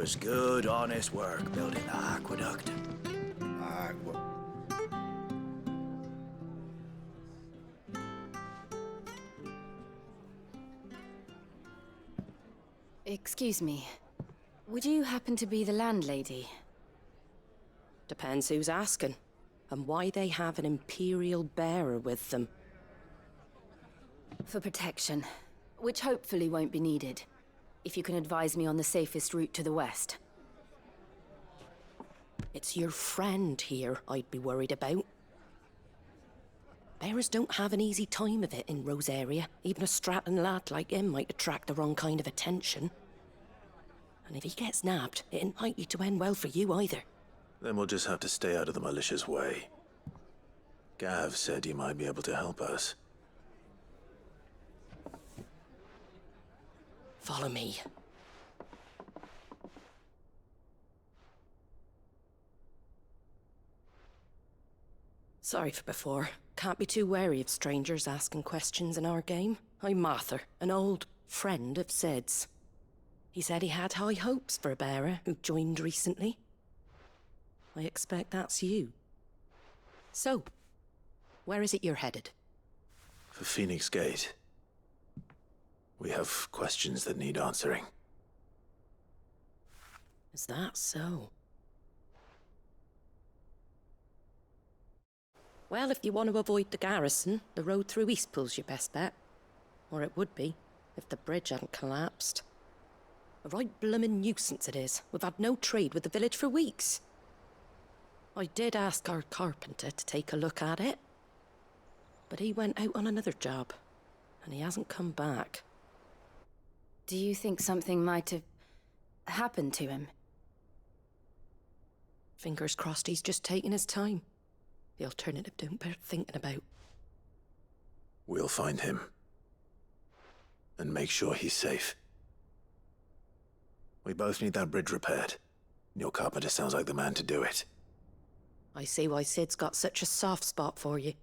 was good, honest work building the aqueduct. Excuse me. Would you happen to be the landlady? Depends who's asking, and why they have an Imperial bearer with them. For protection, which hopefully won't be needed. If you can advise me on the safest route to the west. It's your friend here I'd be worried about. Bearers don't have an easy time of it in Rosaria. Even a Stratton lad like him might attract the wrong kind of attention. And if he gets nabbed, it ain't likely to end well for you either. Then we'll just have to stay out of the malicious way. Gav said you might be able to help us. Follow me. Sorry for before. Can't be too wary of strangers asking questions in our game. I'm Martha, an old friend of Sid's. He said he had high hopes for a bearer who joined recently. I expect that's you. So, where is it you're headed? For Phoenix Gate. We have questions that need answering. Is that so? Well, if you want to avoid the garrison, the road through Eastpool's your best bet. Or it would be, if the bridge hadn't collapsed. A right bloomin' nuisance it is. We've had no trade with the village for weeks. I did ask our carpenter to take a look at it. But he went out on another job, and he hasn't come back. Do you think something might have happened to him? Fingers crossed he's just taking his time. The alternative don't bear thinking about. We'll find him. And make sure he's safe. We both need that bridge repaired. Your carpenter sounds like the man to do it. I see why Sid's got such a soft spot for you.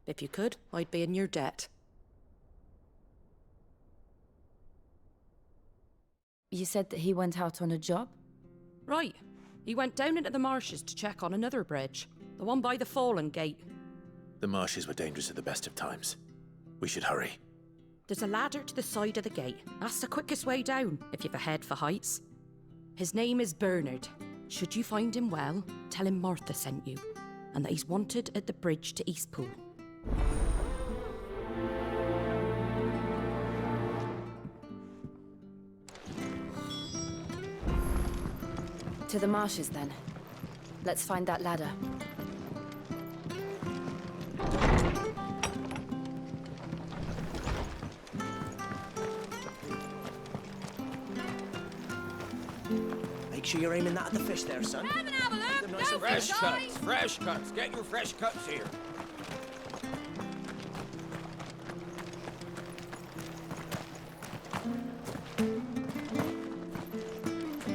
If you could, I'd be in your debt. You said that he went out on a job? Right. He went down into the marshes to check on another bridge. The one by the Fallen Gate. The marshes were dangerous at the best of times. We should hurry. There's a ladder to the side of the gate. That's the quickest way down, if you've a head for heights. His name is Bernard. Should you find him well, tell him Martha sent you, and that he's wanted at the bridge to Eastpool. To the marshes, then. Let's find that ladder. Make sure you're aiming that at the fish there, son. Have a look! Nice No fresh fish, cuts, fresh cuts. Get your fresh cuts here.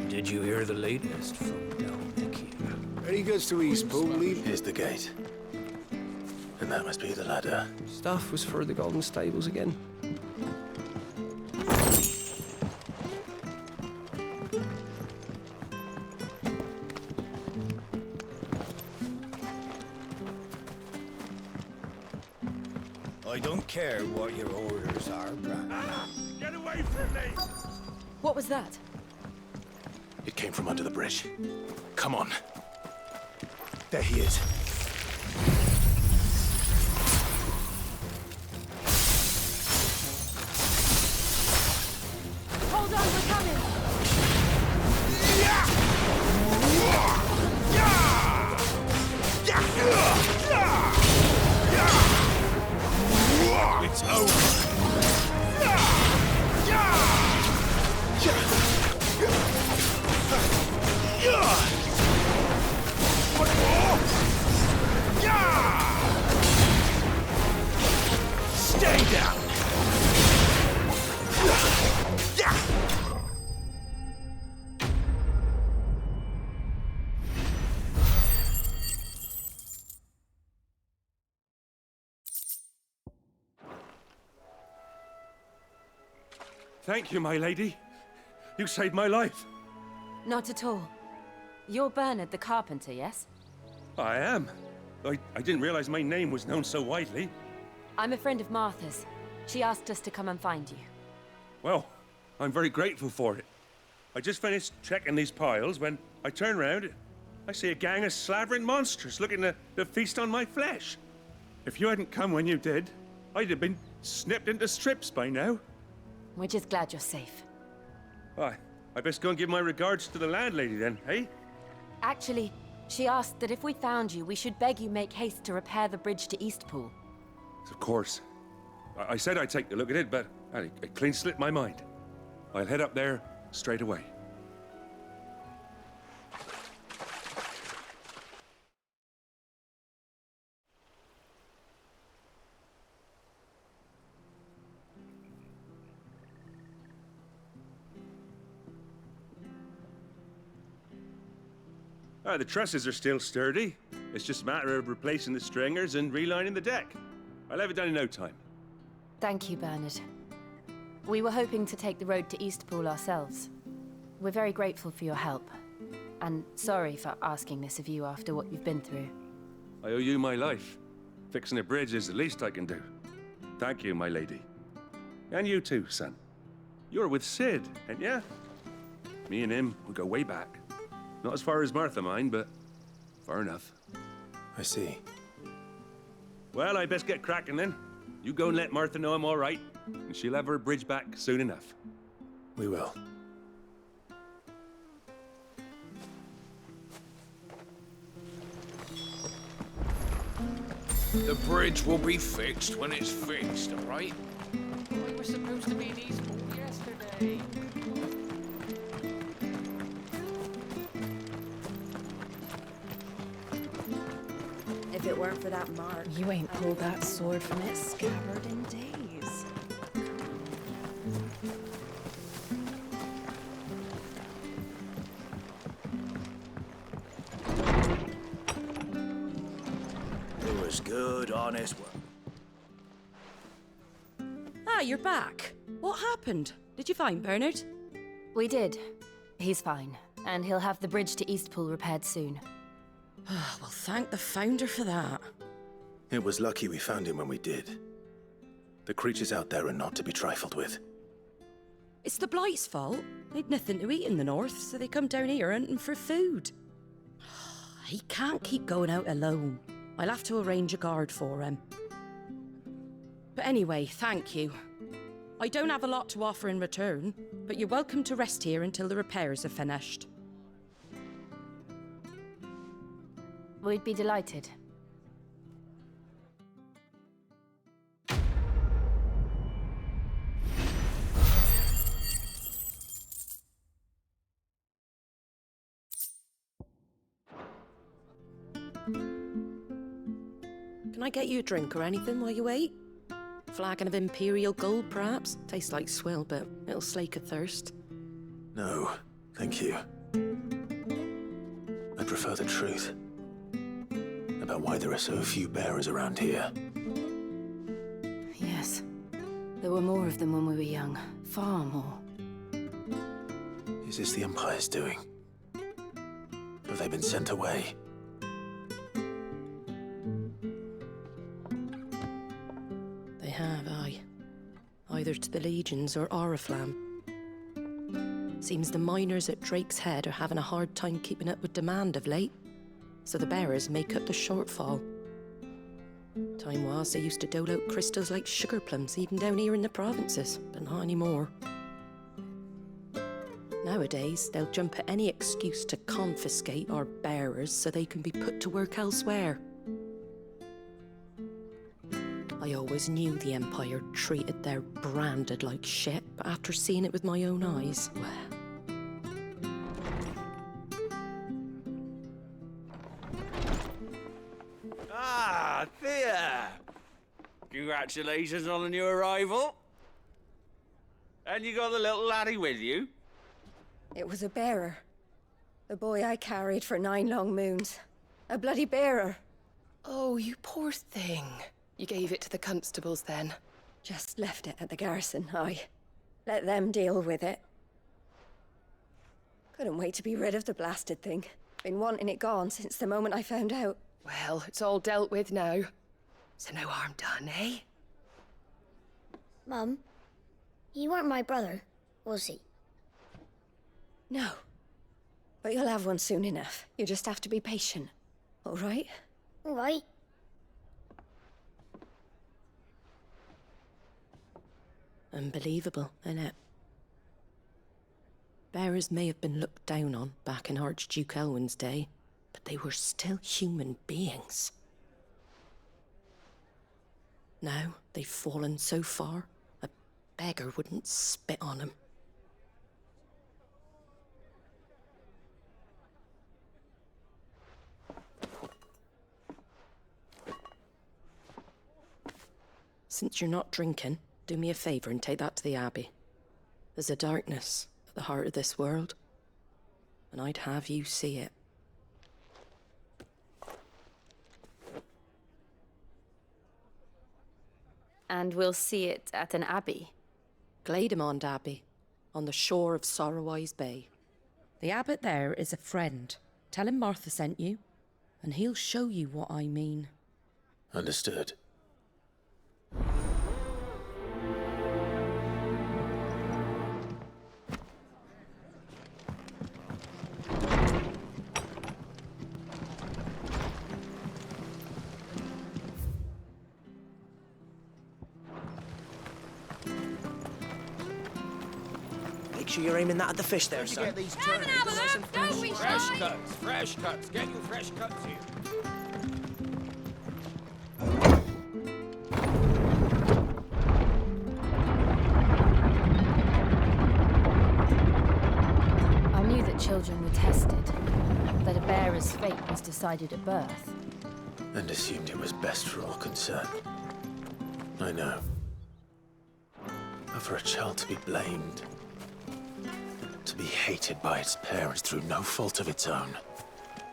Did you hear the latest from down the quay? When he gets to Eastpool, leave. Here's the gate. And that must be the ladder. Stuff was for the Golden Stables again. I don't care what your orders are, Brad. Get away from me! What was that? It came from under the bridge. Come on. There he is. Hold on, we're coming! It's over. Stay down! Thank you, my lady. You saved my life. Not at all. You're Bernard the carpenter, yes? I am. I didn't realize my name was known so widely. I'm a friend of Martha's. She asked us to come and find you. Well, I'm very grateful for it. I just finished checking these piles when I turn round. I see a gang of slavering monsters looking to feast on my flesh. If you hadn't come when you did, I'd have been snipped into strips by now. We're just glad you're safe. I best go and give my regards to the landlady then, eh? Actually, she asked that if we found you, we should beg you make haste to repair the bridge to Eastpool. Of course. I said I'd take a look at it, but it clean slipped my mind. I'll head up there straight away. The trusses are still sturdy. It's just a matter of replacing the stringers and relining the deck. I'll have it done in no time. Thank you, Bernard. We were hoping to take the road to Eastpool ourselves. We're very grateful for your help. And sorry for asking this of you after what you've been through. I owe you my life. Fixing a bridge is the least I can do. Thank you, my lady. And you too, son. You're with Sid, ain't ya? Me and him, we go way back. Not as far as Martha, mind, but far enough. I see. Well, I best get cracking then. You go and let Martha know I'm all right, and she'll have her bridge back soon enough. We will. The bridge will be fixed when it's fixed, all right? We were supposed to be in Eastpool yesterday. If it weren't for that mark. You ain't pulled that sword from its scabbard in days. It was good, honest work. Ah, you're back. What happened? Did you find Bernard? We did. He's fine, and he'll have the bridge to Eastpool repaired soon. Well, thank the Founder for that. It was lucky we found him when we did. The creatures out there are not to be trifled with. It's the Blight's fault. They'd nothing to eat in the north, so they come down here hunting for food. He can't keep going out alone. I'll have to arrange a guard for him. But anyway, thank you. I don't have a lot to offer in return, but you're welcome to rest here until the repairs are finished. We'd be delighted. Can I get you a drink or anything while you wait? Flagon of Imperial Gold, perhaps? Tastes like swill, but it'll slake a thirst. No, thank you. I prefer the truth. About why there are so few bearers around here. Yes. There were more of them when we were young. Far more. Is this the Empire's doing? Have they been sent away? They have, aye. Either to the Legions or Oriflamme. Seems the miners at Drake's Head are having a hard time keeping up with demand of late, so the bearers make up the shortfall. Time was they used to dole out crystals like sugar plums even down here in the provinces, but not anymore. Nowadays, they'll jump at any excuse to confiscate our bearers so they can be put to work elsewhere. I always knew the Empire treated their branded like shit, but after seeing it with my own eyes, well... Ah, Thea! Congratulations on the new arrival. And you got the little laddie with you? It was a bearer. The boy I carried for 9 long moons. A bloody bearer. Oh, you poor thing. You gave it to the constables then? Just left it at the garrison, I let them deal with it. Couldn't wait to be rid of the blasted thing. Been wanting it gone since the moment I found out. Well, it's all dealt with now. So no harm done, eh? Mum, you weren't my brother, was he? No. But you'll have one soon enough. You just have to be patient. All right? All right. Unbelievable, innit? Bearers may have been looked down on back in Archduke Elwin's day, but they were still human beings. Now they've fallen so far, a beggar wouldn't spit on them. Since you're not drinking, do me a favour and take that to the Abbey. There's a darkness at the heart of this world, and I'd have you see it. And we'll see it at an abbey. Glademond Abbey, on the shore of Sorrowwise Bay. The abbot there is a friend. Tell him Martha sent you, and he'll show you what I mean. Understood. Make sure you're aiming that at the fish there, son. Get these turnips. Fresh cuts, fresh cuts. Get your fresh cuts here. I knew that children were tested, that a bearer's fate was decided at birth. And assumed it was best for all concerned. I know. But for a child to be blamed, to be hated by its parents through no fault of its own.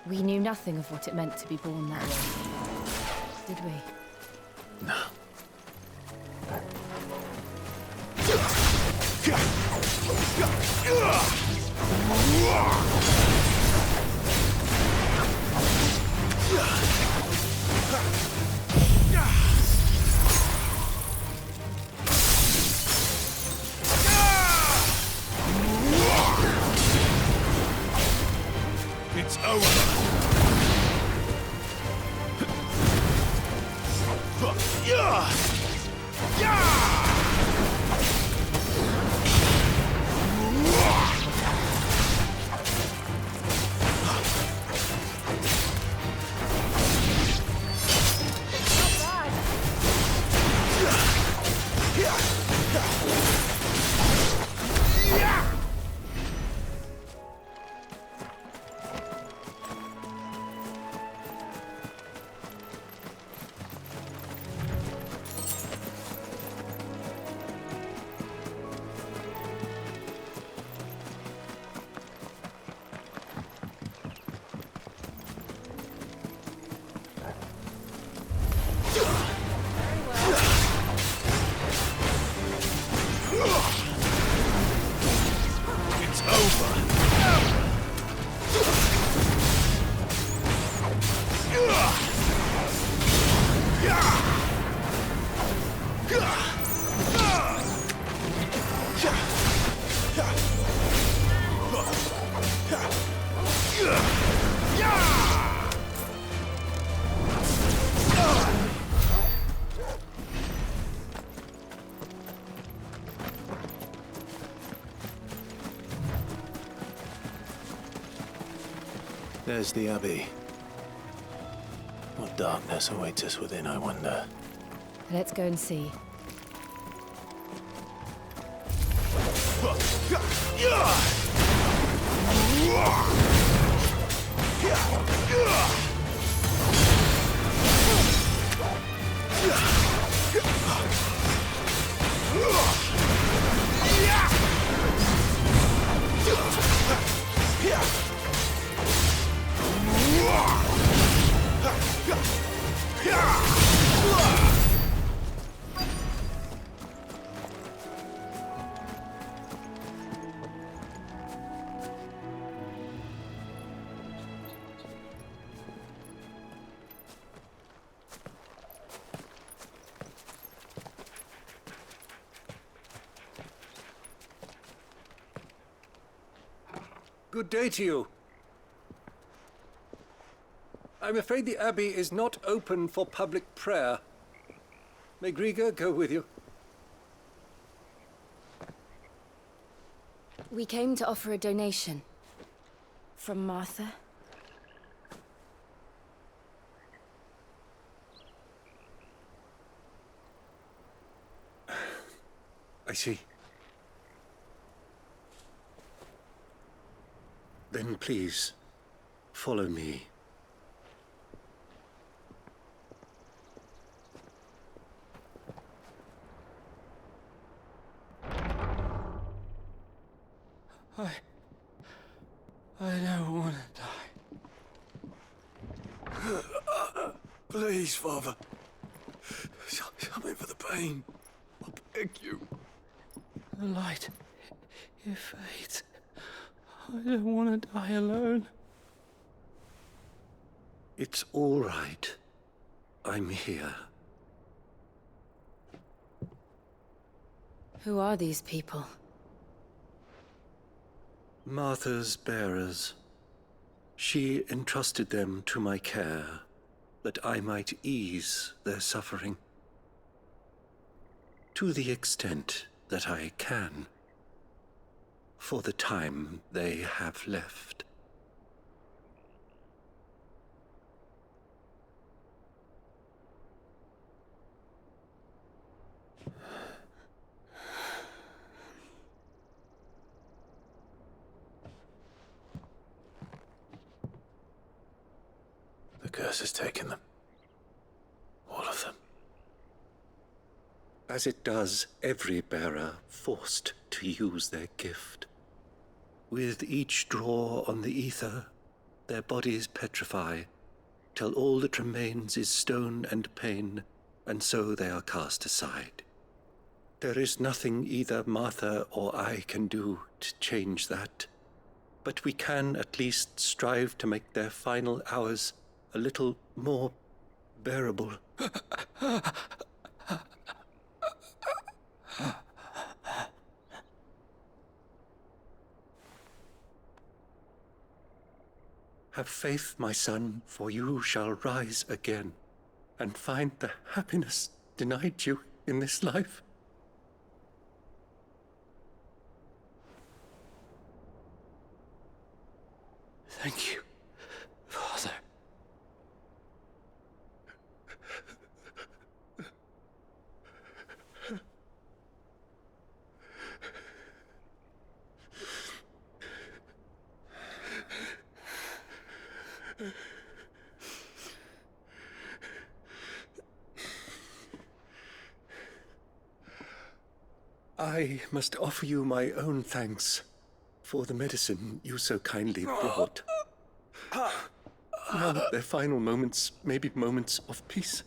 We knew nothing of what it meant to be born that way, did we? No. It's over. There's the Abbey. What darkness awaits us within, I wonder? Let's go and see. Good day to you. I'm afraid the Abbey is not open for public prayer. May Grieger go with you? We came to offer a donation. From Martha. I see. Then please, follow me. I don't want to die. Please, Father. Something for the pain. I beg you. The light, it fades. I don't want to die alone. It's all right. I'm here. Who are these people? Martha's bearers. She entrusted them to my care, that I might ease their suffering. To the extent that I can, for the time they have left. The curse has taken them. All of them. As it does every bearer forced to use their gift. With each draw on the ether, their bodies petrify, till all that remains is stone and pain, and so they are cast aside. There is nothing either Martha or I can do to change that, but we can at least strive to make their final hours a little more bearable. Have faith, my son, for you shall rise again, and find the happiness denied you in this life. Thank you, Father. I must offer you my own thanks for the medicine you so kindly brought. Now that their final moments may be moments of peace.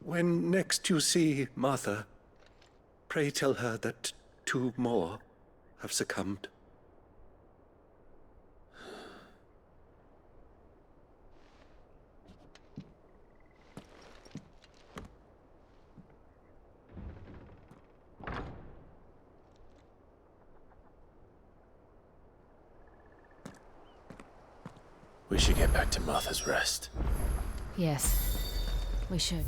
When next you see Martha, pray tell her that 2 more have succumbed. We should get back to Martha's Rest. Yes, we should.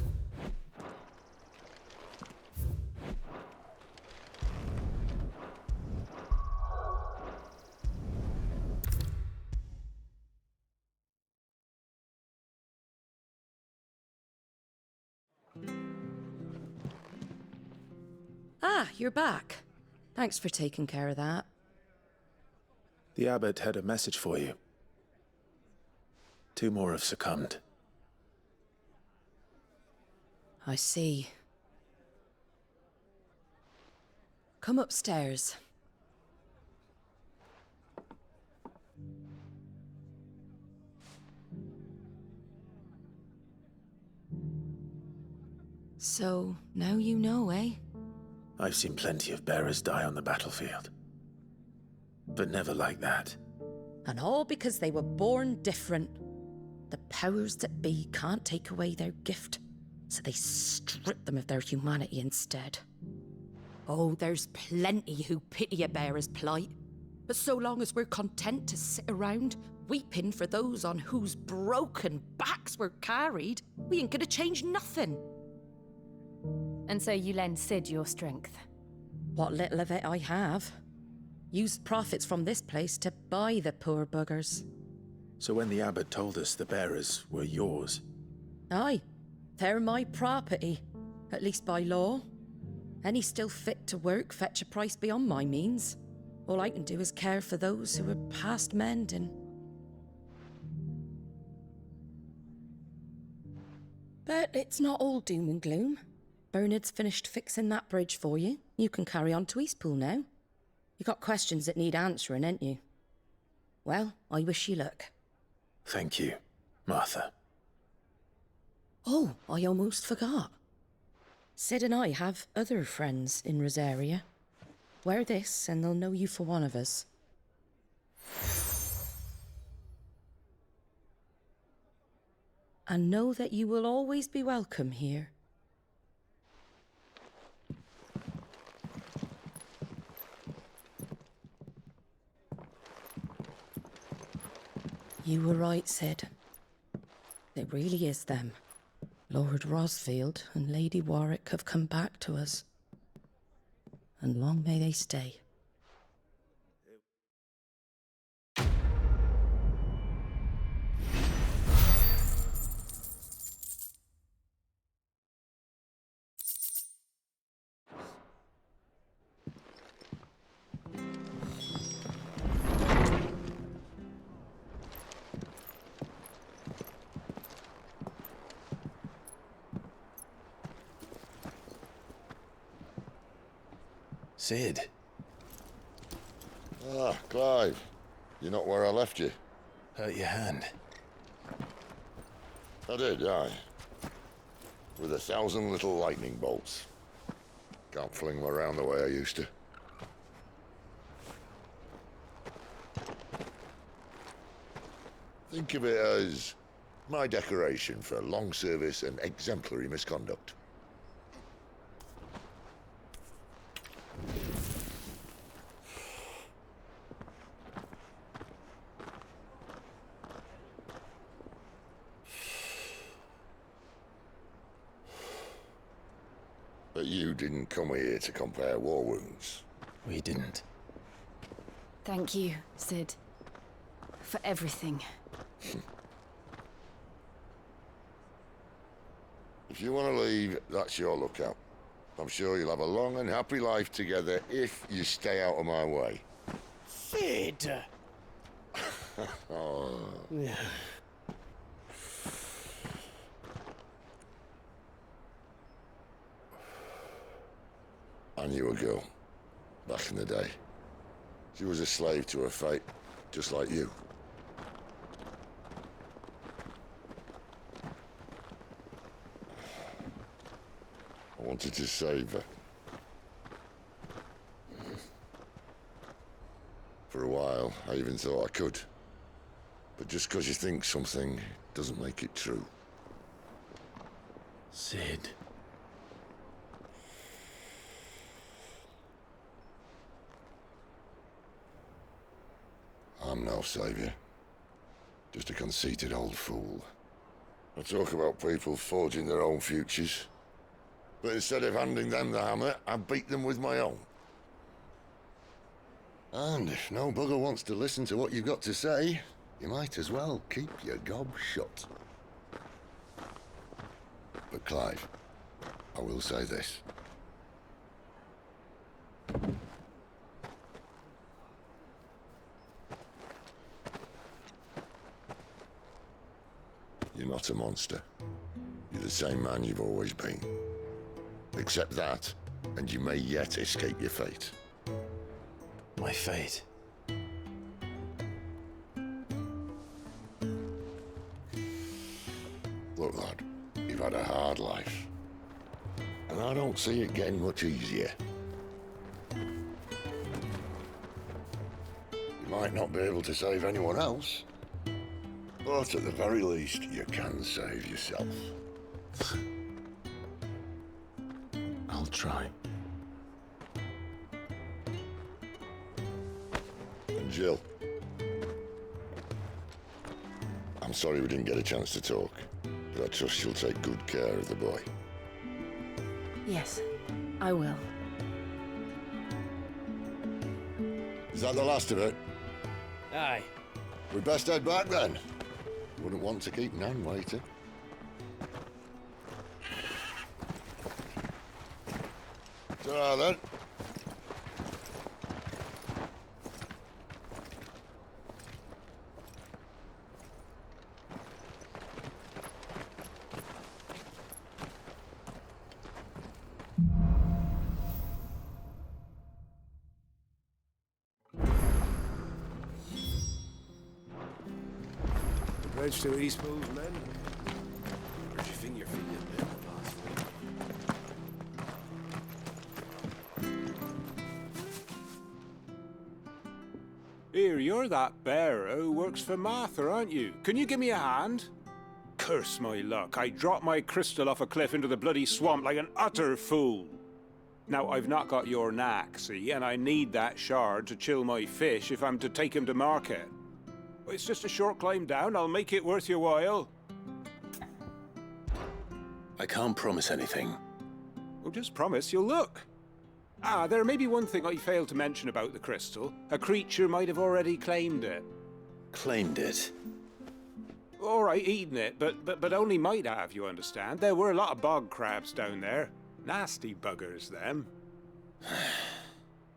Ah, you're back. Thanks for taking care of that. The abbot had a message for you. 2 more have succumbed. I see. Come upstairs. So, now you know, eh? I've seen plenty of bearers die on the battlefield. But never like that. And all because they were born different. The powers that be can't take away their gift, so they strip them of their humanity instead. Oh, there's plenty who pity a bearer's plight. But so long as we're content to sit around, weeping for those on whose broken backs we're carried, we ain't gonna change nothing. And so you lend Sid your strength? What little of it I have. Used profits from this place to buy the poor buggers. So when the abbot told us the bearers were yours... Aye, they're my property, at least by law. Any still fit to work fetch a price beyond my means. All I can do is care for those who are past mending. But it's not all doom and gloom. Bernard's finished fixing that bridge for you. You can carry on to Eastpool now. You got questions that need answering, ain't you? Well, I wish you luck. Thank you, Martha. Oh, I almost forgot. Sid and I have other friends in Rosaria. Wear this and they'll know you for one of us. And know that you will always be welcome here. You were right, Sid. It really is them. Lord Rosfield and Lady Warwick have come back to us. And long may they stay. Sid. Ah, Clive. You're not where I left you. Hurt your hand. I did, aye. With 1,000 little lightning bolts. Can't fling them around the way I used to. Think of it as my decoration for long service and exemplary misconduct. But you didn't come here to compare war wounds. We didn't. Thank you, Sid. For everything. If you want to leave, that's your lookout. I'm sure you'll have a long and happy life together if you stay out of my way. Sid! Oh. Yeah. I knew a girl, back in the day. She was a slave to her fate, just like you. I wanted to save her. For a while, I even thought I could. But just because you think something doesn't make it true. Sid. I'm no savior. Just a conceited old fool. I talk about people forging their own futures. But instead of handing them the hammer, I beat them with my own. And if no bugger wants to listen to what you've got to say, you might as well keep your gob shut. But Clive, I will say this. You're not a monster. You're the same man you've always been. Accept that, and you may yet escape your fate. My fate? Look, lad, you've had a hard life. And I don't see it getting much easier. You might not be able to save anyone else, but at the very least, you can save yourself. I'll try. And Jill, I'm sorry we didn't get a chance to talk, but I trust she'll take good care of the boy. Yes, I will. Is that the last of it? Aye. We best head back then. Wouldn't want to keep Nan waiting. Ta-ra then. Bridge to East Pool's men. Where do you think you're feeling there, last Here, you're that bearer who works for Martha, aren't you? Can you give me a hand? Curse my luck, I dropped my crystal off a cliff into the bloody swamp like an utter fool. Now, I've not got your knack, see, and I need that shard to chill my fish if I'm to take him to market. It's just a short climb down. I'll make it worth your while. I can't promise anything. Well, just promise you'll look. Ah, there may be one thing I failed to mention about the crystal. A creature might have already claimed it. Claimed it? All right, eaten it, but only might have, you understand. There were a lot of bog crabs down there. Nasty buggers, them.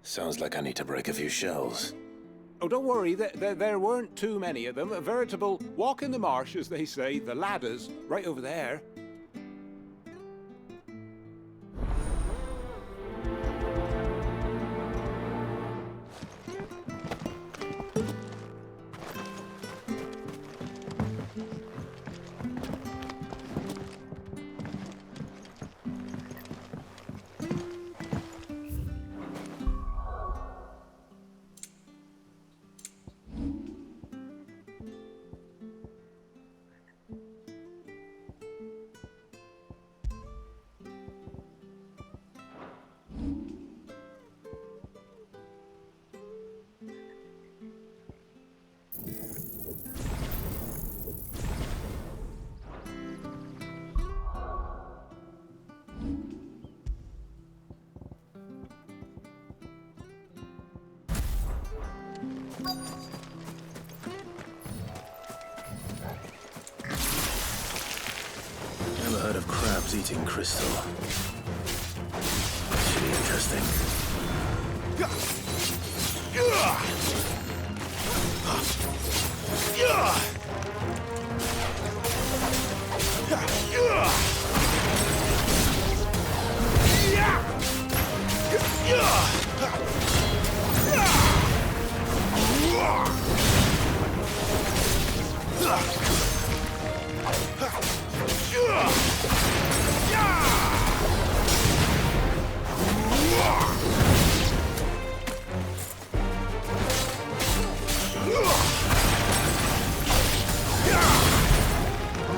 Sounds like I need to break a few shells. Oh, don't worry, there weren't too many of them. A veritable walk in the marsh, as they say. The ladders, right over there. Never heard of crabs eating crystal. Should be interesting.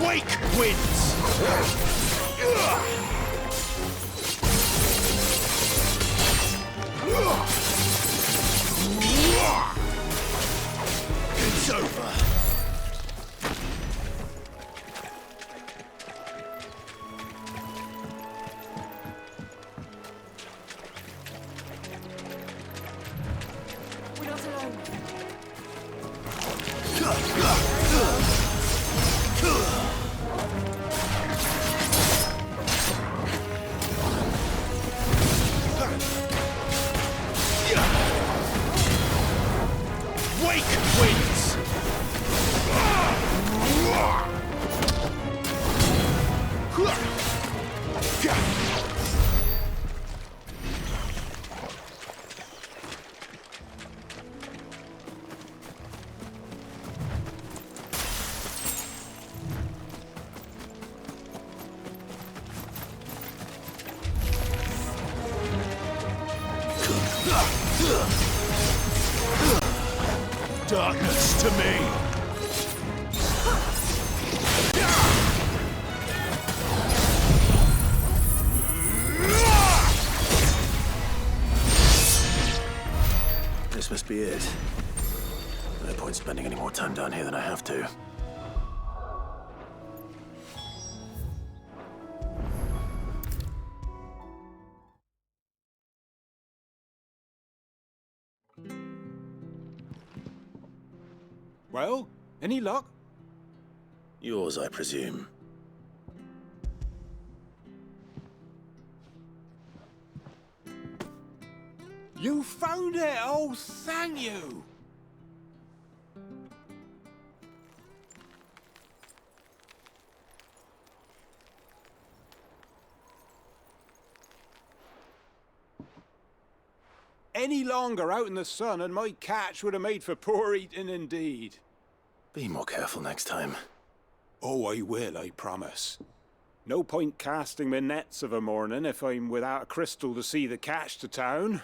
Wake wins! It's over. We're not alone. Wake wins! darkness to me. This must be it. No point spending any more time down here than I have to. Well, any luck? Yours, I presume. You found it! Oh, thank you! Any longer out in the sun and my catch would have made for poor eating indeed. Be more careful next time. Oh, I will, I promise. No point casting my nets of a morning if I'm without a crystal to see the catch to town.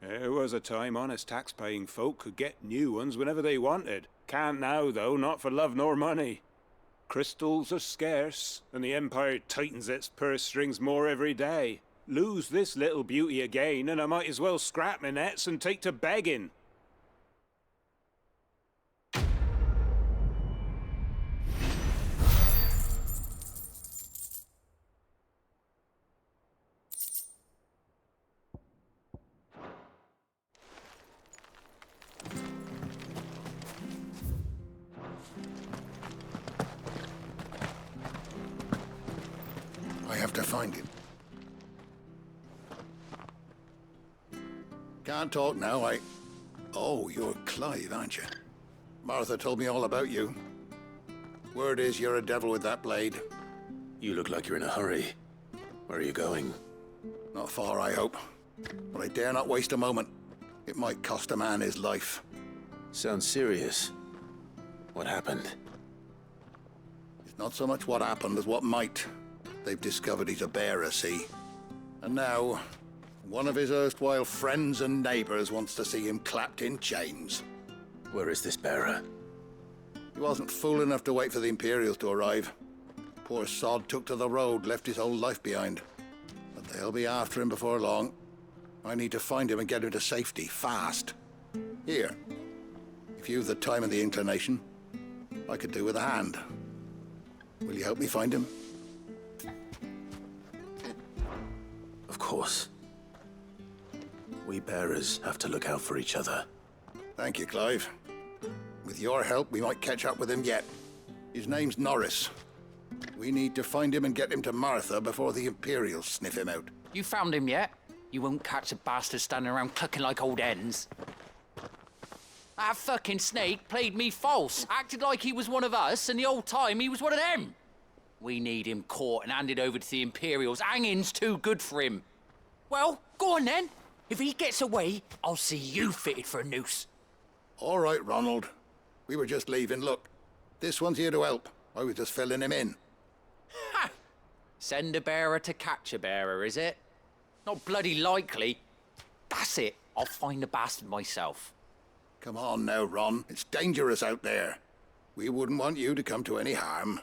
There was a time honest tax-paying folk could get new ones whenever they wanted. Can't now, though, not for love nor money. Crystals are scarce, and the Empire tightens its purse strings more every day. Lose this little beauty again, and I might as well scrap my nets and take to begging. I have to find him. Can't talk now, Oh, you're Clive, aren't you? Martha told me all about you. Word is you're a devil with that blade. You look like you're in a hurry. Where are you going? Not far, I hope. But I dare not waste a moment. It might cost a man his life. Sounds serious. What happened? It's not so much what happened as what might. They've discovered he's a bearer, see? And now, one of his erstwhile friends and neighbors wants to see him clapped in chains. Where is this bearer? He wasn't fool enough to wait for the Imperials to arrive. Poor sod took to the road, left his whole life behind. But they'll be after him before long. I need to find him and get him to safety, fast. Here, if you've the time and the inclination, I could do with a hand. Will you help me find him? Of course. We bearers have to look out for each other. Thank you, Clive. With your help, we might catch up with him yet. His name's Norris. We need to find him and get him to Martha before the Imperials sniff him out. You found him yet? You won't catch a bastard standing around clucking like old hens. That fucking snake played me false, acted like he was one of us, and the whole time he was one of them. We need him caught and handed over to the Imperials. Hanging's too good for him. Well, go on then. If he gets away, I'll see you fitted for a noose. All right, Ronald. We were just leaving. Look, this one's here to help. I was just filling him in. Ha! Send a bearer to catch a bearer, is it? Not bloody likely. That's it. I'll find the bastard myself. Come on now, Ron. It's dangerous out there. We wouldn't want you to come to any harm.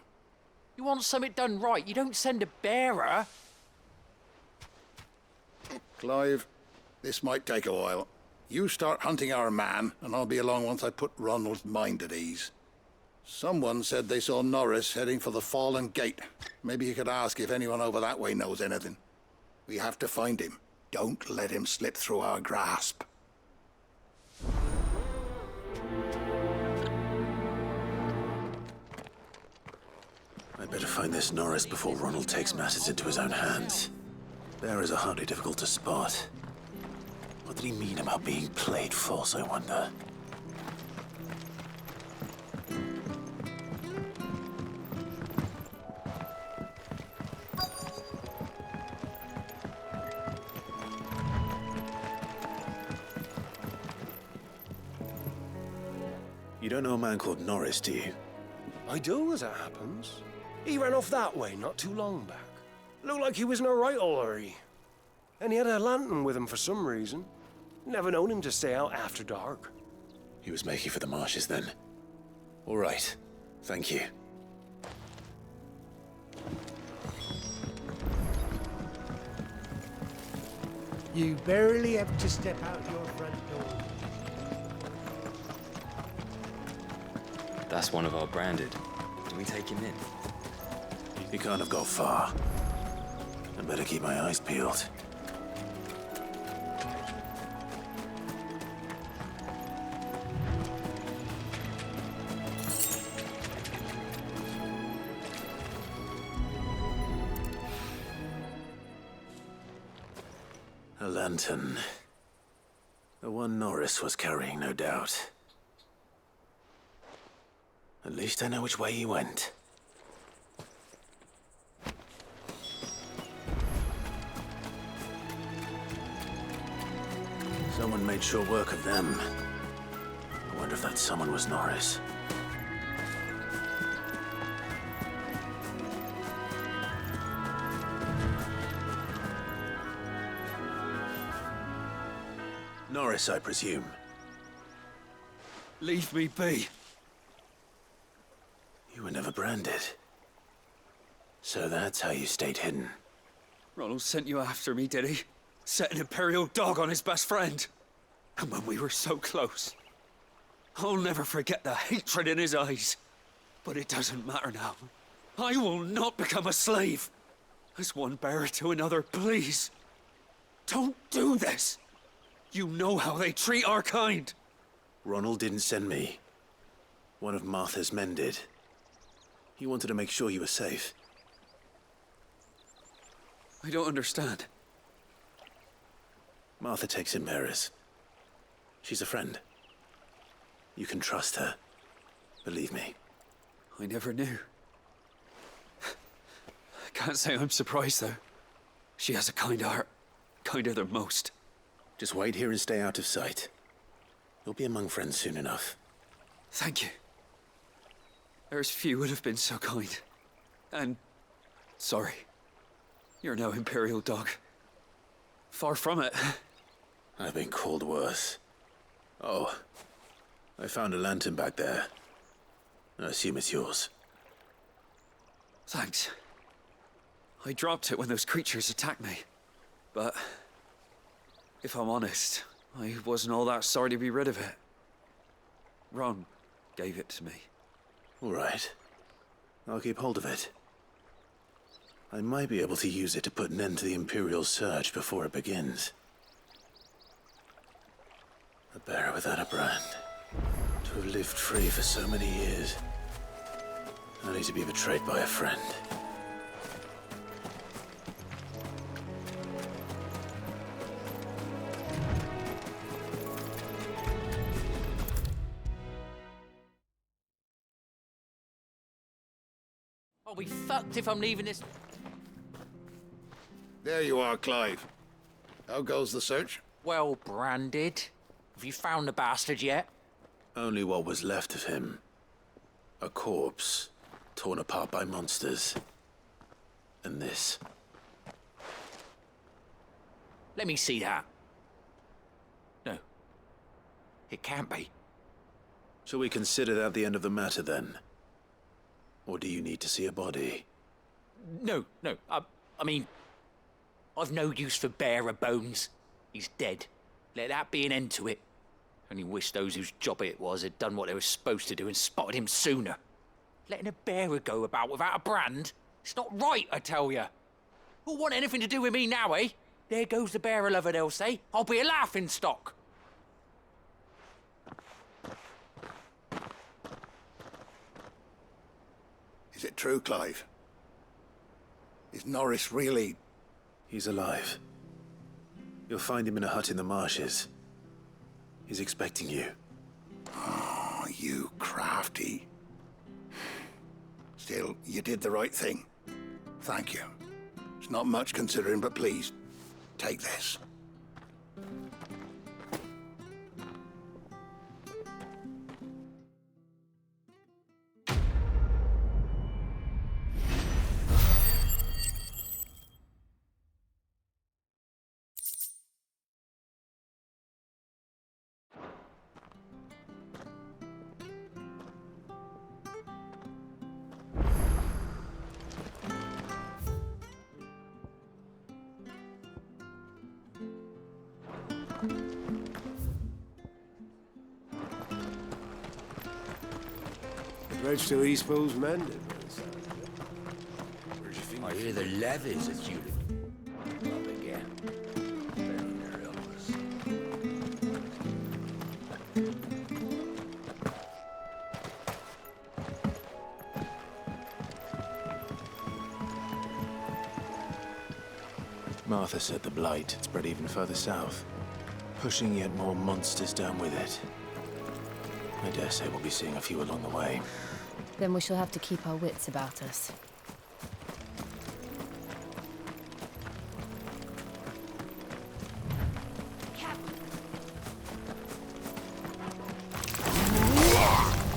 You want something done right, you don't send a bearer. Clive, this might take a while. You start hunting our man, and I'll be along once I put Ronald's mind at ease. Someone said they saw Norris heading for the Fallen Gate. Maybe you could ask if anyone over that way knows anything. We have to find him. Don't let him slip through our grasp. I'd better find this Norris before Ronald takes matters into his own hands. Bearers are hardly difficult to spot. What did he mean about being played false, I wonder? You don't know a man called Norris, do you? I do, as it happens. He ran off that way not too long back. Looked like he was in a right old hurry. And he had a lantern with him for some reason. Never known him to stay out after dark. He was making for the marshes then. All right. Thank you. You barely have to step out your front door. That's one of our branded. Do we take him in? He can't have got far. I better keep my eyes peeled. A lantern. The one Norris was carrying, no doubt. At least I know which way he went. Someone made sure work of them. I wonder if that someone was Norris. Norris, I presume. Leave me be. You were never branded. So that's how you stayed hidden. Ronald sent you after me, did he? Set an Imperial dog on his best friend. And when we were so close. I'll never forget the hatred in his eyes. But it doesn't matter now. I will not become a slave. As one bearer to another, please. Don't do this. You know how they treat our kind. Ronald didn't send me. One of Martha's men did. He wanted to make sure you were safe. I don't understand. Martha takes in bearers. She's a friend. You can trust her. Believe me. I never knew. I can't say I'm surprised, though. She has a kind heart. Kinder than most. Just wait here and stay out of sight. You'll be among friends soon enough. Thank you. There's few would have been so kind. And sorry. You're no Imperial dog. Far from it. I've been called worse. Oh, I found a lantern back there. I assume it's yours. Thanks. I dropped it when those creatures attacked me. But if I'm honest, I wasn't all that sorry to be rid of it. Ron gave it to me. All right. I'll keep hold of it. I might be able to use it to put an end to the Imperial surge before it begins. A bearer without a brand. To have lived free for so many years. Only to be betrayed by a friend. I'll be fucked if I'm leaving this. There you are, Clive. How goes the search? Well branded. Have you found the bastard yet? Only what was left of him. A corpse, torn apart by monsters. And this. Let me see that. No. It can't be. Shall we consider that the end of the matter, then? Or do you need to see a body? No. I mean, I've no use for bearer bones. He's dead. Let that be an end to it. Only wish those whose job it was had done what they were supposed to do and spotted him sooner. Letting a bearer go about without a brand? It's not right, I tell you. Who'll want anything to do with me now, eh? There goes the bearer lover, they'll say. I'll be a laughing stock. Is it true, Clive? Is Norris really... He's alive. You'll find him in a hut in the marshes. He's expecting you. Oh, you crafty. Still, you did the right thing. Thank you. It's not much considering, but please, take this. Bridge to Eastpool's mended. I hear the levies are due to up again. Bearing their illness. Martha said the blight had spread even further south, pushing yet more monsters down with it. I dare say we'll be seeing a few along the way. Then we shall have to keep our wits about us.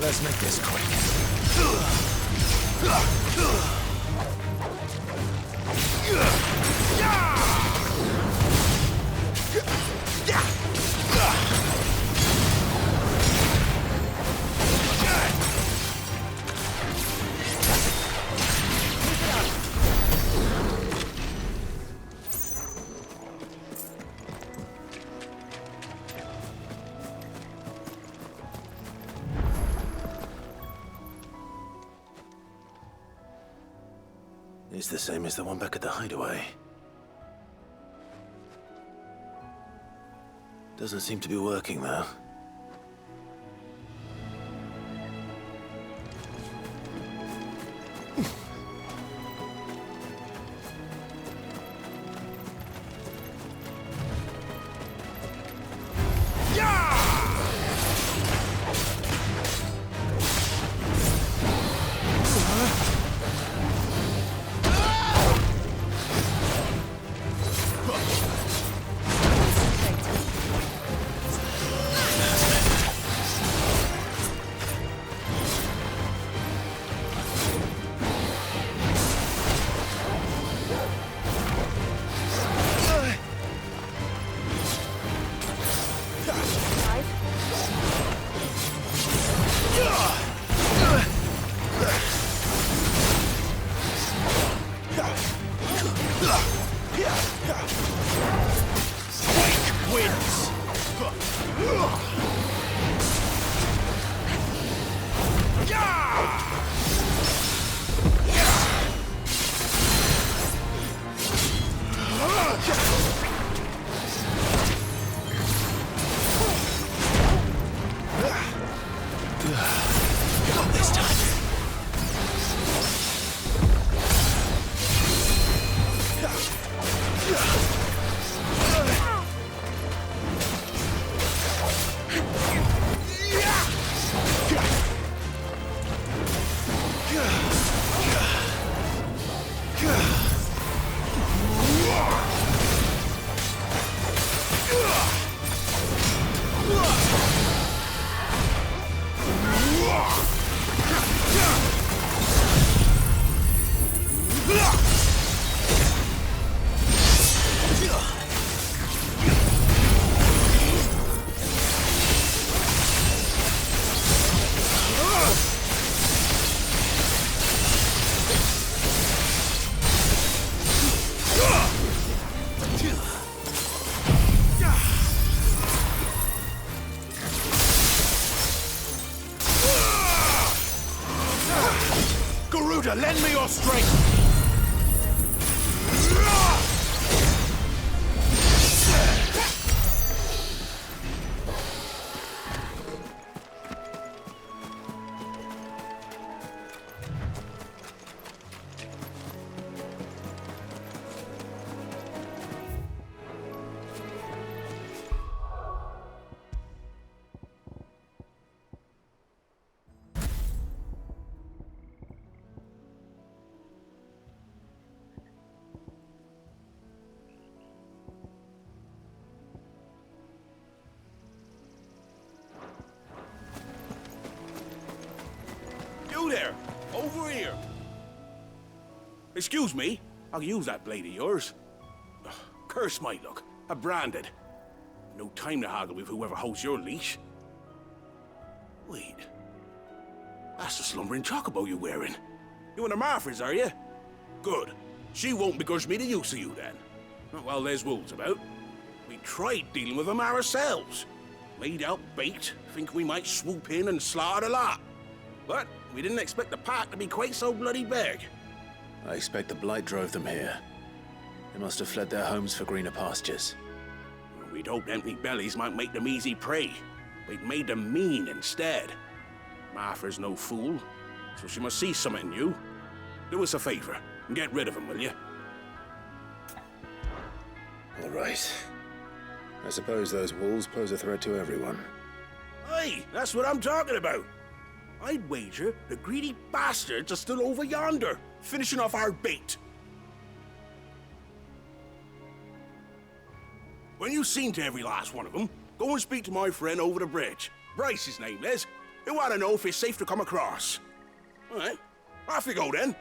Let's make this quick. It's the same as the one back at the hideaway. Doesn't seem to be working, though. Lend me your strength! You there! Over here! Excuse me, I'll use that blade of yours. Ugh, curse my luck. I'm branded. No time to haggle with whoever holds your leash. Wait. That's the slumbering chocobo you're wearing. You and the Marfors, are you? Good. She won't begrudge me the use of you, then. Not while there's wolves about. We tried dealing with them ourselves. Laid out bait, think we might swoop in and slaughter the lot. But We didn't expect the park to be quite so bloody big. I expect the blight drove them here. They must have fled their homes for greener pastures. We'd hoped empty bellies might make them easy prey. We'd made them mean instead. Martha's no fool, so she must see something in you. Do us a favor and get rid of them, will you? All right. I suppose those wolves pose a threat to everyone. Aye, that's what I'm talking about. I'd wager the greedy bastards are still over yonder, finishing off our bait. When you've seen to every last one of them, go and speak to my friend over the bridge. Bryce, his name is. He'll want to know if it's safe to come across. All right, off you go then.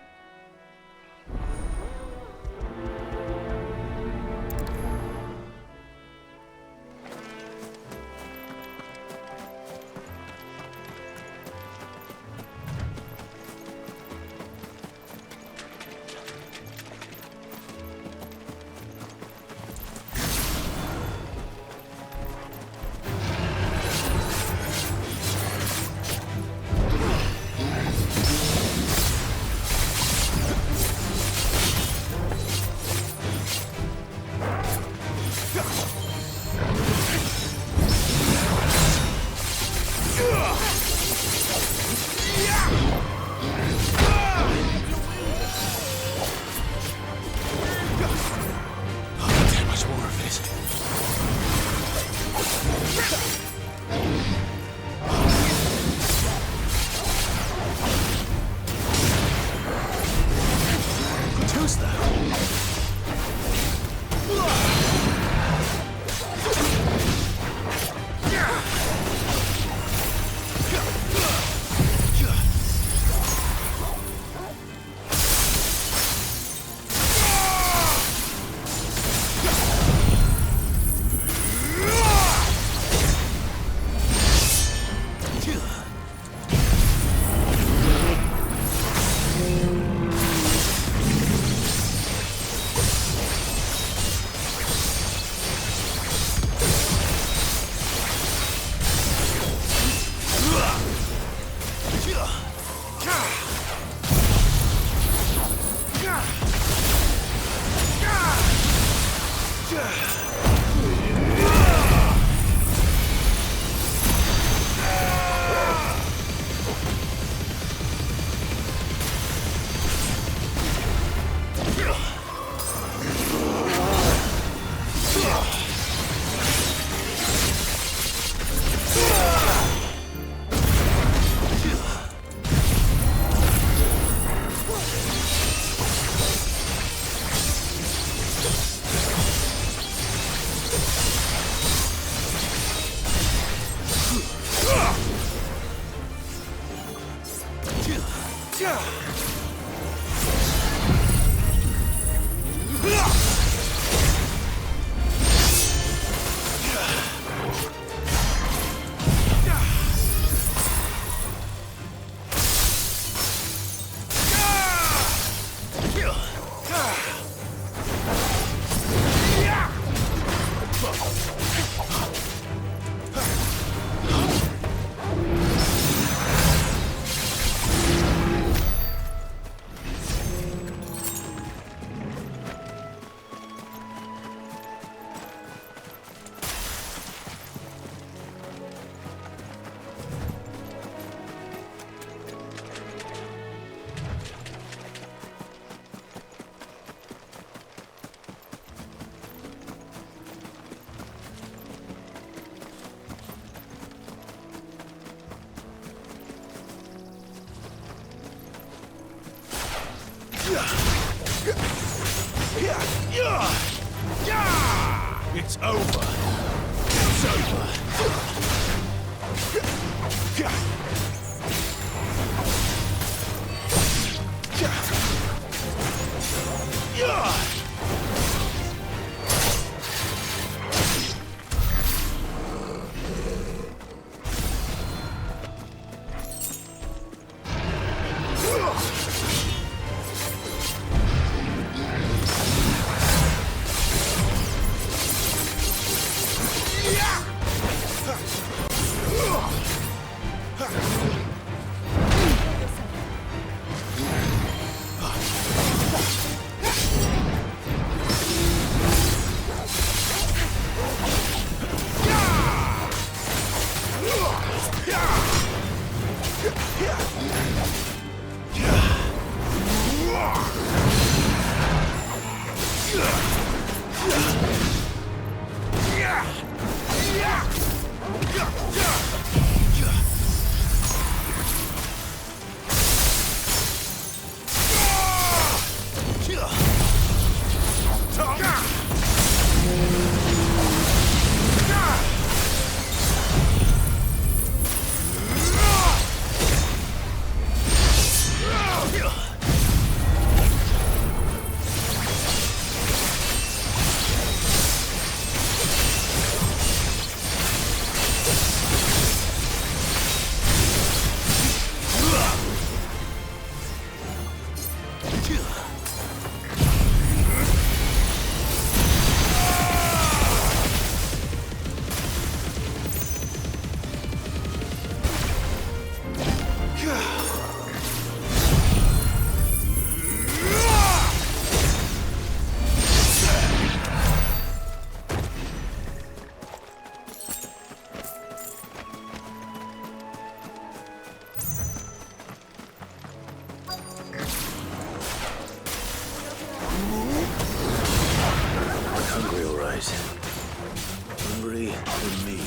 It's over. It's over. Ha! hungry and mean.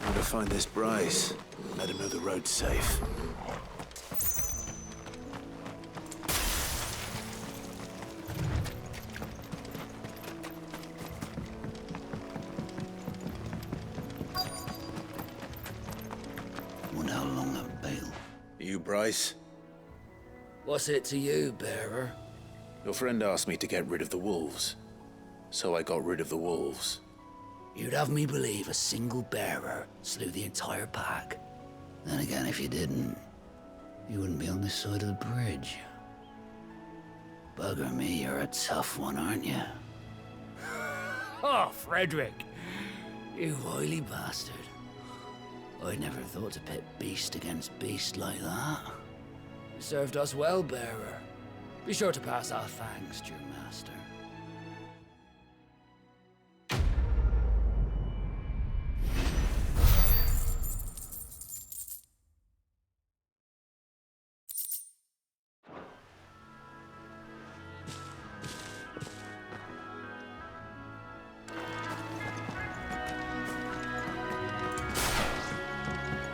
I'm gonna find this Bryce. Let him know the road's safe. Wonder how long that bail. You, Bryce? What's it to you, bearer? Your friend asked me to get rid of the wolves. So I got rid of the wolves. You'd have me believe a single bearer slew the entire pack. Then again, if you didn't, you wouldn't be on this side of the bridge. Bugger me, you're a tough one, aren't you? Oh, Frederick! You wily bastard. I'd never thought to pit beast against beast like that. You served us well, bearer. Be sure to pass our thanks to your master.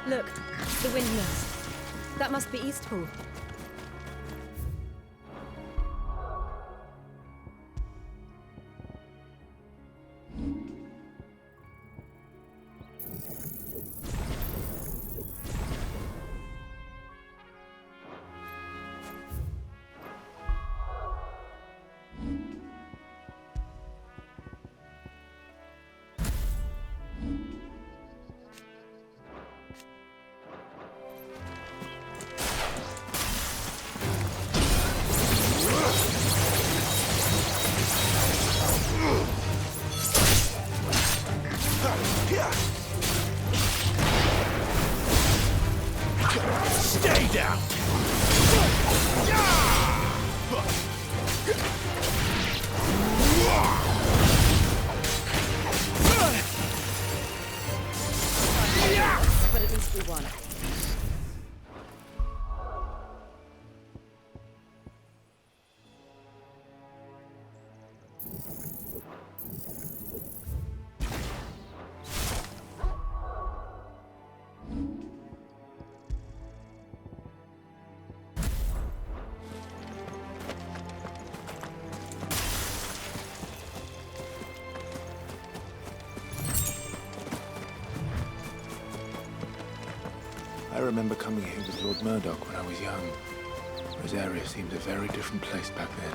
Look, the windmills. That must be Eastpool. Stay down! But at least we won. I remember coming here with Lord Murdoch when I was young. Rosaria seemed a very different place back then.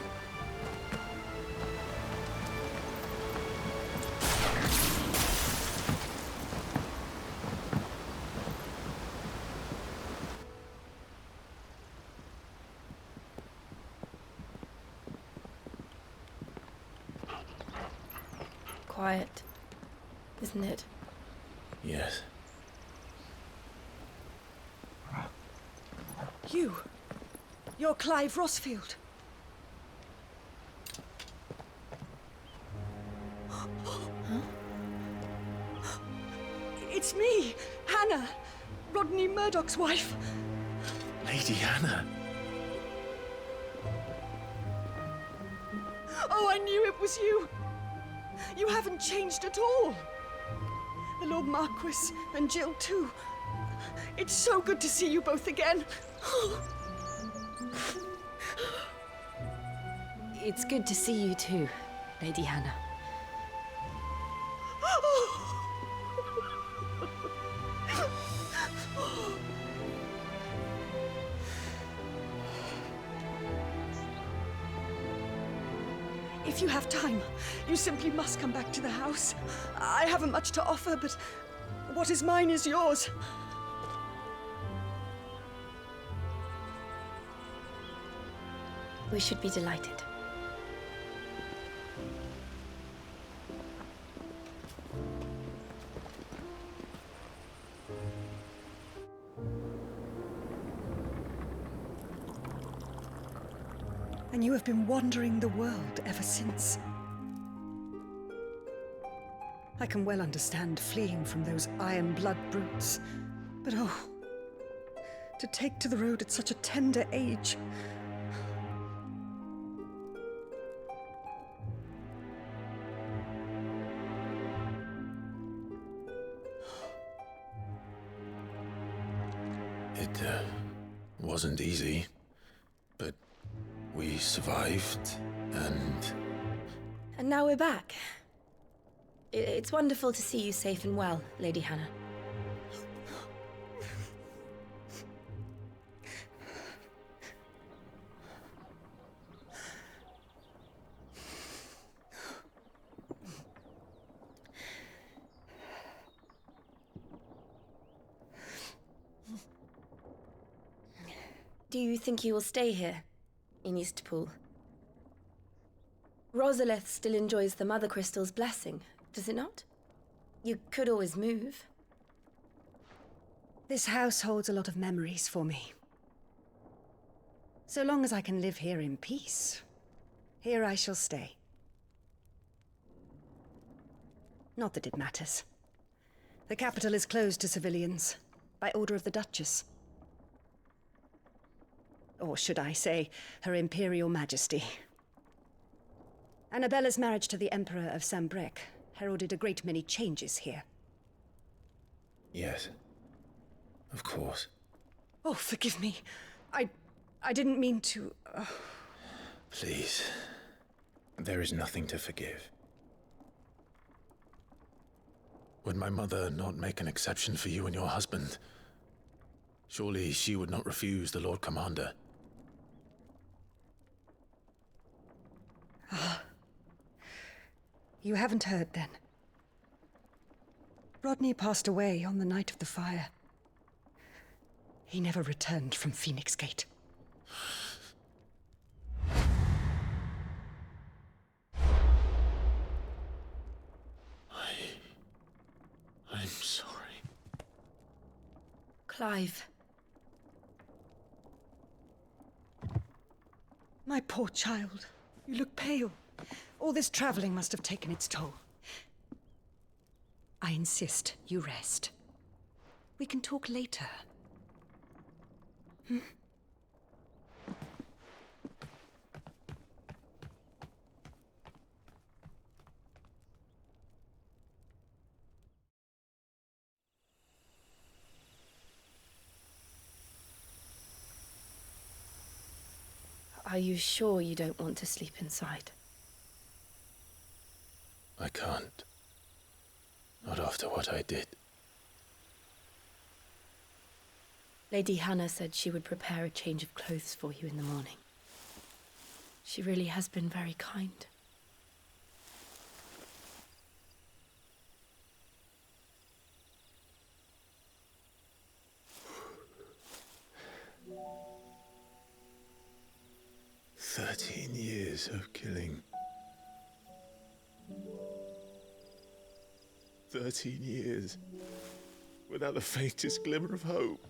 Quiet, isn't it? Yes. You're Clive Rossfield. It's me, Hannah, Rodney Murdoch's wife. Lady Hannah. Oh, I knew it was you. You haven't changed at all. The Lord Marquis and Jill too. It's so good to see you both again. It's good to see you too, Lady Hannah. If you have time, you simply must come back to the house. I haven't much to offer, but what is mine is yours. We should be delighted. And you have been wandering the world ever since. I can well understand fleeing from those iron blood brutes, but oh, to take to the road at such a tender age. It wasn't easy, but we survived, and... And now we're back. It's wonderful to see you safe and well, Lady Hannah. Do you think you will stay here, in Eastpool? Rosalith still enjoys the Mother Crystal's blessing, does it not? You could always move. This house holds a lot of memories for me. So long as I can live here in peace, here I shall stay. Not that it matters. The capital is closed to civilians, by order of the Duchess. Or should I say, Her Imperial Majesty. Annabella's marriage to the Emperor of Sambrec heralded a great many changes here. Yes. Of course. Oh, forgive me. I didn't mean to... Please. There is nothing to forgive. Would my mother not make an exception for you and your husband? Surely she would not refuse the Lord Commander. You haven't heard, then. Rodney passed away on the night of the fire. He never returned from Phoenix Gate. I'm sorry. Clive. My poor child. You look pale. All this traveling must have taken its toll. I insist you rest. We can talk later. Hmm? Are you sure you don't want to sleep inside? I can't. Not after what I did. Lady Hannah said she would prepare a change of clothes for you in the morning. She really has been very kind. "13 years of killing. 13 years without the faintest glimmer of hope.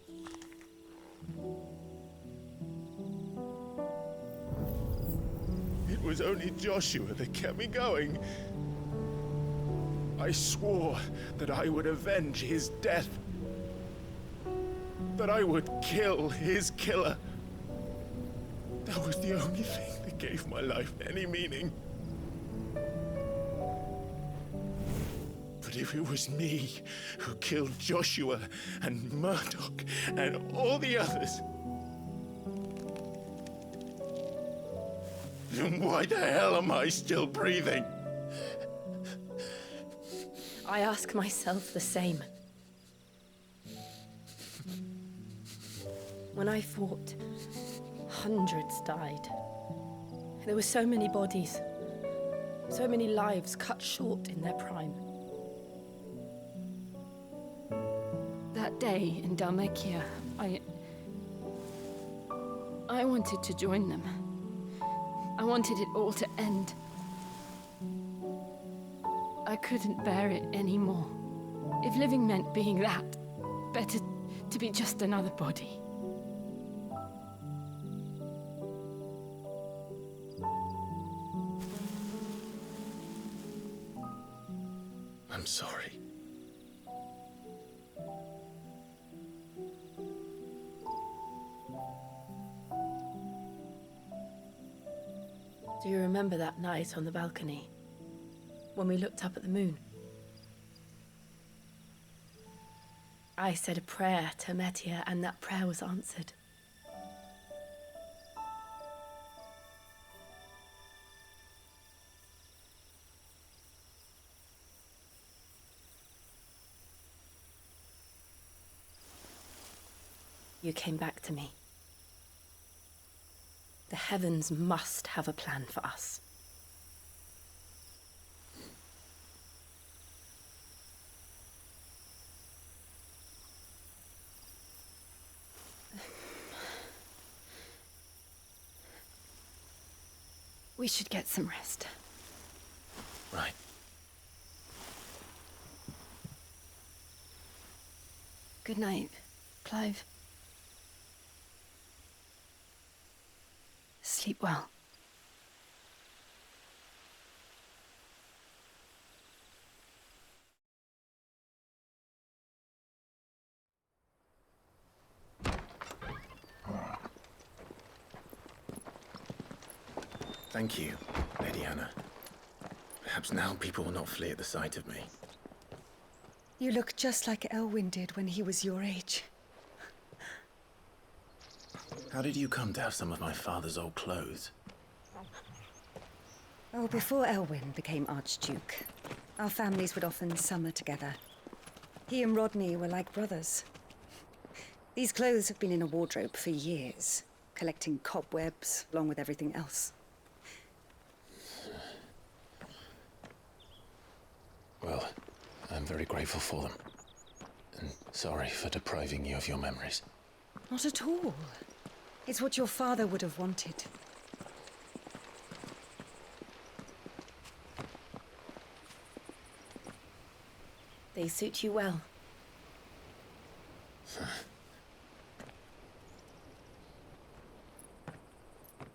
It was only Joshua that kept me going. I swore that I would avenge his death. That I would kill his killer. That was the only thing that gave my life any meaning. But if it was me who killed Joshua and Murdoch and all the others, then why the hell am I still breathing? I ask myself the same. When I fought, hundreds died. There were so many bodies, so many lives cut short in their prime. That day in Dalmekia, I wanted to join them. I wanted it all to end. I couldn't bear it anymore. If living meant being that, better to be just another body. I'm sorry. Do you remember that night on the balcony? When we looked up at the moon? I said a prayer to Metia, and that prayer was answered. You came back to me. The heavens must have a plan for us. We should get some rest. Right. Good night, Clive. Sleep well. Thank you, Lady Hannah. Perhaps now people will not flee at the sight of me. You look just like Elwyn did when he was your age. How did you come to have some of my father's old clothes? Oh, before Elwyn became Archduke, our families would often summer together. He and Rodney were like brothers. These clothes have been in a wardrobe for years, collecting cobwebs along with everything else. Well, I'm very grateful for them. And sorry for depriving you of your memories. Not at all. It's what your father would have wanted. They suit you well.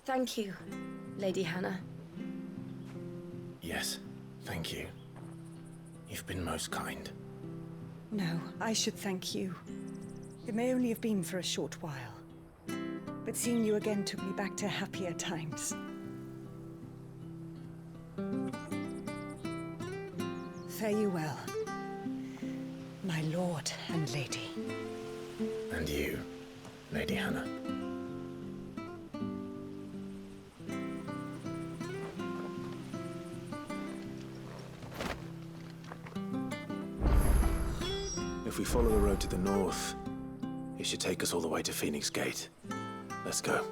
Thank you, Lady Hannah. Yes, thank you. You've been most kind. No, I should thank you. It may only have been for a short while, but seeing you again took me back to happier times. Fare you well, my lord and lady. And you, Lady Hannah. If we follow the road to the north, it should take us all the way to Phoenix Gate. Let's go.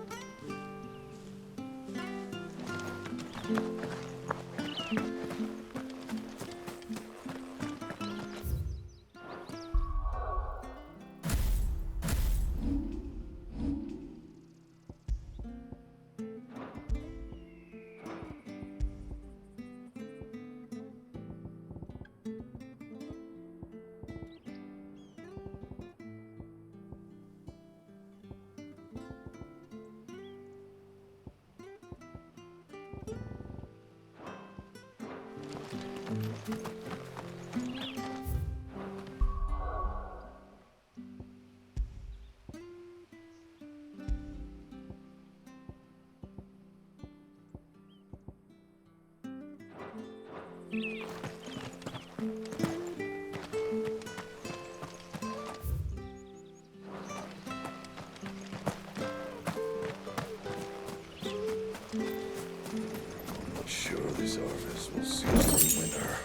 Sure, this harvest will see us through winter.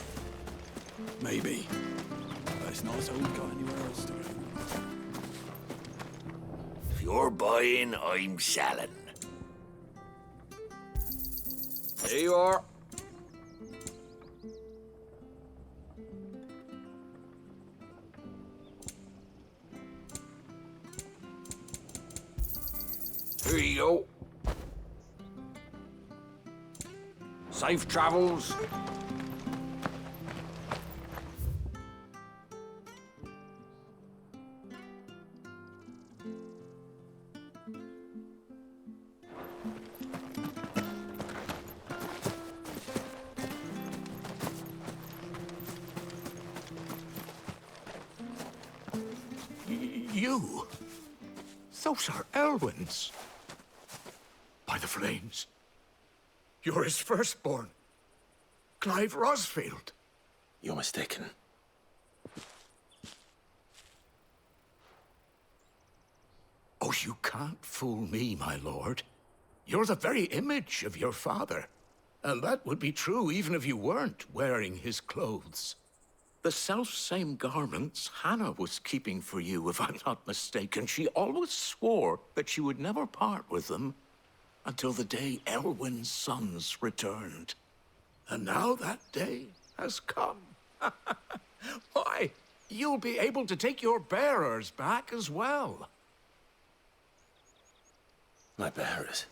Maybe. But it's not as though we've got anywhere else to go. If you're buying, I'm selling. There you are. Here you go. Safe travels. You? Those are Elwyn's. By the flames. You're his firstborn. Clive Rosfield. You're mistaken. Oh, you can't fool me, my lord. You're the very image of your father. And that would be true even if you weren't wearing his clothes. The self-same garments Hannah was keeping for you, if I'm not mistaken. She always swore that she would never part with them until the day Elwyn's sons returned. And now that day has come. Why, you'll be able to take your bearers back as well. My bearers?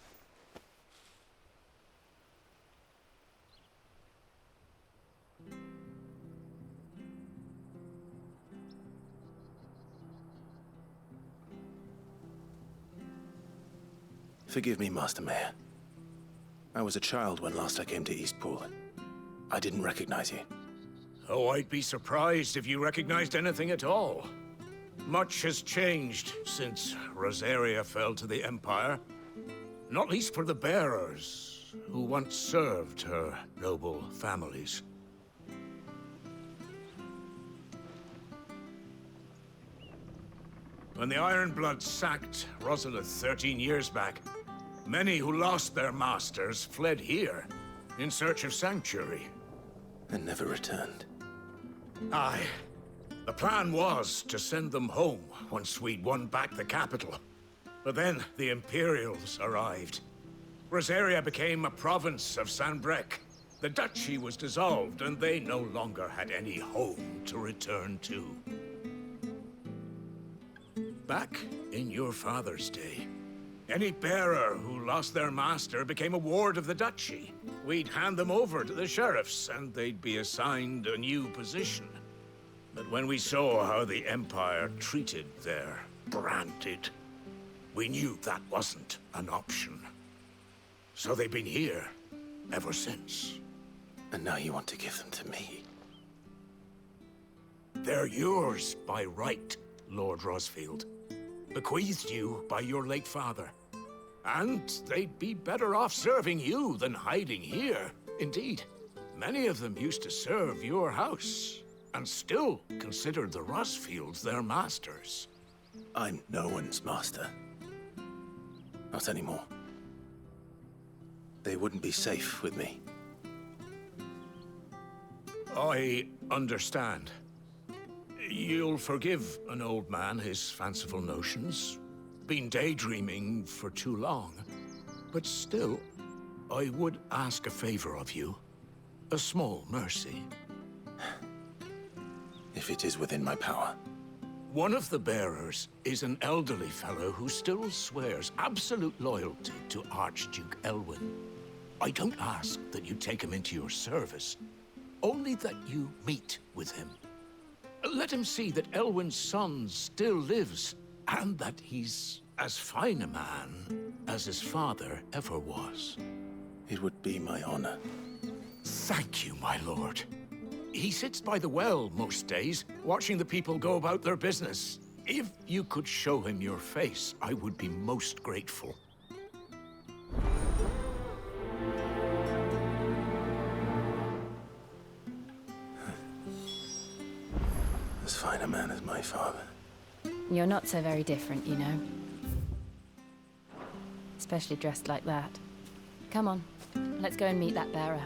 Forgive me, Master Mayor. I was a child when last I came to Eastpool. I didn't recognize you. Oh, I'd be surprised if you recognized anything at all. Much has changed since Rosaria fell to the Empire. Not least for the bearers, who once served her noble families. When the Ironbloods sacked Rosalith 13 years back, many who lost their masters fled here in search of sanctuary. And never returned. Aye. The plan was to send them home once we'd won back the capital. But then the Imperials arrived. Rosaria became a province of Sanbreque. The duchy was dissolved, and they no longer had any home to return to. Back in your father's day, any bearer who lost their master became a ward of the duchy. We'd hand them over to the sheriffs, and they'd be assigned a new position. But when we saw how the Empire treated their branded, we knew that wasn't an option. So they've been here ever since. And now you want to give them to me? They're yours by right, Lord Rosfield. Bequeathed you by your late father. And they'd be better off serving you than hiding here. Indeed, many of them used to serve your house, and still considered the Rosfields their masters. I'm no one's master. Not anymore. They wouldn't be safe with me. I understand. You'll forgive an old man his fanciful notions. Been daydreaming for too long. But still, I would ask a favor of you. A small mercy. If it is within my power. One of the bearers is an elderly fellow who still swears absolute loyalty to Archduke Elwyn. I don't ask that you take him into your service, only that you meet with him. Let him see that Elwyn's son still lives, and that he's as fine a man as his father ever was. It would be my honor. Thank you, my lord. He sits by the well most days, watching the people go about their business. If you could show him your face, I would be most grateful. As fine a man as my father. You're not so very different, you know. Especially dressed like that. Come on, let's go and meet that bearer.